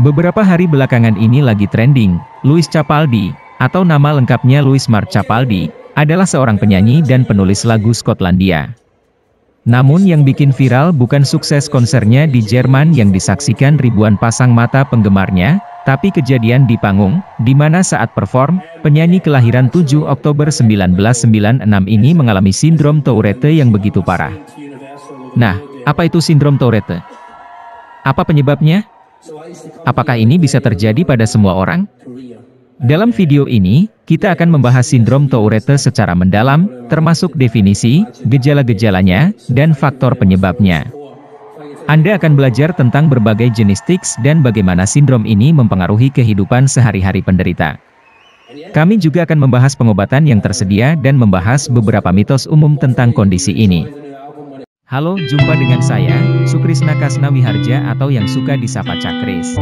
Beberapa hari belakangan ini lagi trending, Lewis Capaldi, atau nama lengkapnya Lewis Mark Capaldi, adalah seorang penyanyi dan penulis lagu Skotlandia. Namun yang bikin viral bukan sukses konsernya di Jerman yang disaksikan ribuan pasang mata penggemarnya, tapi kejadian di panggung, di mana saat perform, penyanyi kelahiran 7 Oktober 1996 ini mengalami sindrom Tourette yang begitu parah. Nah, apa itu sindrom Tourette? Apa penyebabnya? Apakah ini bisa terjadi pada semua orang? Dalam video ini, kita akan membahas sindrom Tourette secara mendalam, termasuk definisi, gejala-gejalanya, dan faktor penyebabnya. Anda akan belajar tentang berbagai jenis tics dan bagaimana sindrom ini mempengaruhi kehidupan sehari-hari penderita. Kami juga akan membahas pengobatan yang tersedia dan membahas beberapa mitos umum tentang kondisi ini. Halo, jumpa dengan saya, Sukrisna Kasnawiharja atau yang suka disapa Cak Kris.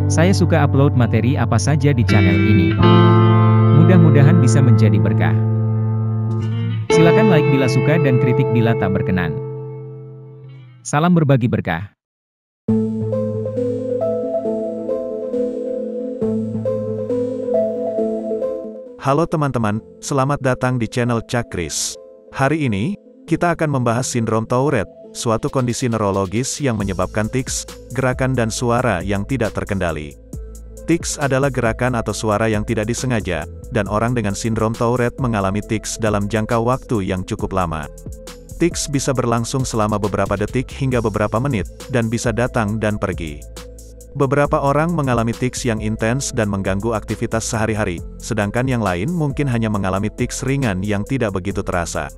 Saya suka upload materi apa saja di channel ini. Mudah-mudahan bisa menjadi berkah. Silakan like bila suka dan kritik bila tak berkenan. Salam berbagi berkah. Halo teman-teman, selamat datang di channel Cak Kris. Hari ini, kita akan membahas sindrom Tourette, suatu kondisi neurologis yang menyebabkan tics, gerakan dan suara yang tidak terkendali. Tics adalah gerakan atau suara yang tidak disengaja, dan orang dengan sindrom Tourette mengalami tics dalam jangka waktu yang cukup lama. Tics bisa berlangsung selama beberapa detik hingga beberapa menit, dan bisa datang dan pergi. Beberapa orang mengalami tics yang intens dan mengganggu aktivitas sehari-hari, sedangkan yang lain mungkin hanya mengalami tics ringan yang tidak begitu terasa.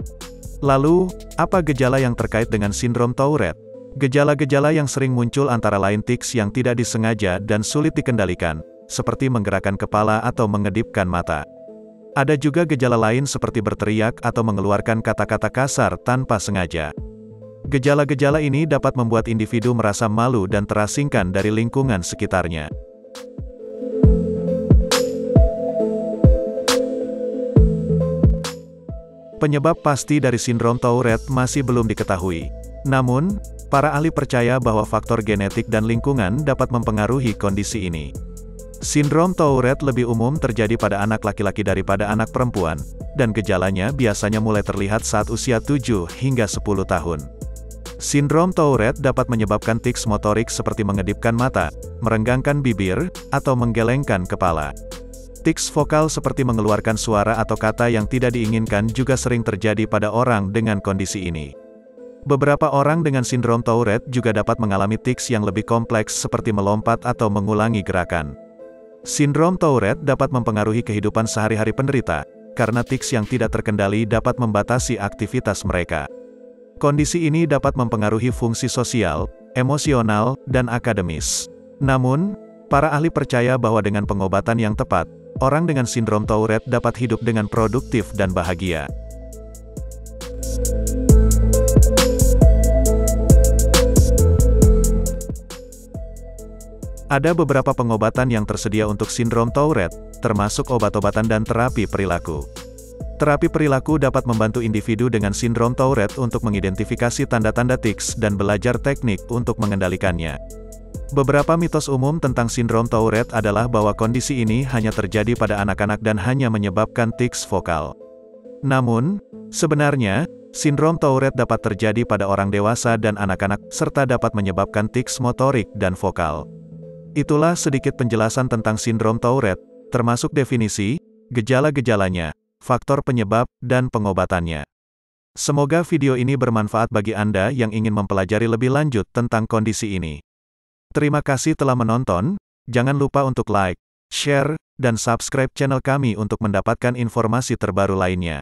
Lalu, apa gejala yang terkait dengan sindrom Tourette? Gejala-gejala yang sering muncul antara lain tics yang tidak disengaja dan sulit dikendalikan, seperti menggerakkan kepala atau mengedipkan mata. Ada juga gejala lain seperti berteriak atau mengeluarkan kata-kata kasar tanpa sengaja. Gejala-gejala ini dapat membuat individu merasa malu dan terasingkan dari lingkungan sekitarnya. Penyebab pasti dari sindrom Tourette masih belum diketahui. Namun, para ahli percaya bahwa faktor genetik dan lingkungan dapat mempengaruhi kondisi ini. Sindrom Tourette lebih umum terjadi pada anak laki-laki daripada anak perempuan, dan gejalanya biasanya mulai terlihat saat usia 7 hingga 10 tahun. Sindrom Tourette dapat menyebabkan tics motorik seperti mengedipkan mata, merenggangkan bibir, atau menggelengkan kepala. Tics vokal seperti mengeluarkan suara atau kata yang tidak diinginkan juga sering terjadi pada orang dengan kondisi ini. Beberapa orang dengan sindrom Tourette juga dapat mengalami tics yang lebih kompleks seperti melompat atau mengulangi gerakan. Sindrom Tourette dapat mempengaruhi kehidupan sehari-hari penderita, karena tics yang tidak terkendali dapat membatasi aktivitas mereka. Kondisi ini dapat mempengaruhi fungsi sosial, emosional, dan akademis. Namun, para ahli percaya bahwa dengan pengobatan yang tepat, orang dengan sindrom Tourette dapat hidup dengan produktif dan bahagia. Ada beberapa pengobatan yang tersedia untuk sindrom Tourette, termasuk obat-obatan dan terapi perilaku. Terapi perilaku dapat membantu individu dengan sindrom Tourette untuk mengidentifikasi tanda-tanda tics dan belajar teknik untuk mengendalikannya. Beberapa mitos umum tentang sindrom Tourette adalah bahwa kondisi ini hanya terjadi pada anak-anak dan hanya menyebabkan tics vokal. Namun, sebenarnya, sindrom Tourette dapat terjadi pada orang dewasa dan anak-anak, serta dapat menyebabkan tics motorik dan vokal. Itulah sedikit penjelasan tentang sindrom Tourette, termasuk definisi, gejala-gejalanya, faktor penyebab, dan pengobatannya. Semoga video ini bermanfaat bagi Anda yang ingin mempelajari lebih lanjut tentang kondisi ini. Terima kasih telah menonton, jangan lupa untuk like, share, dan subscribe channel kami untuk mendapatkan informasi terbaru lainnya.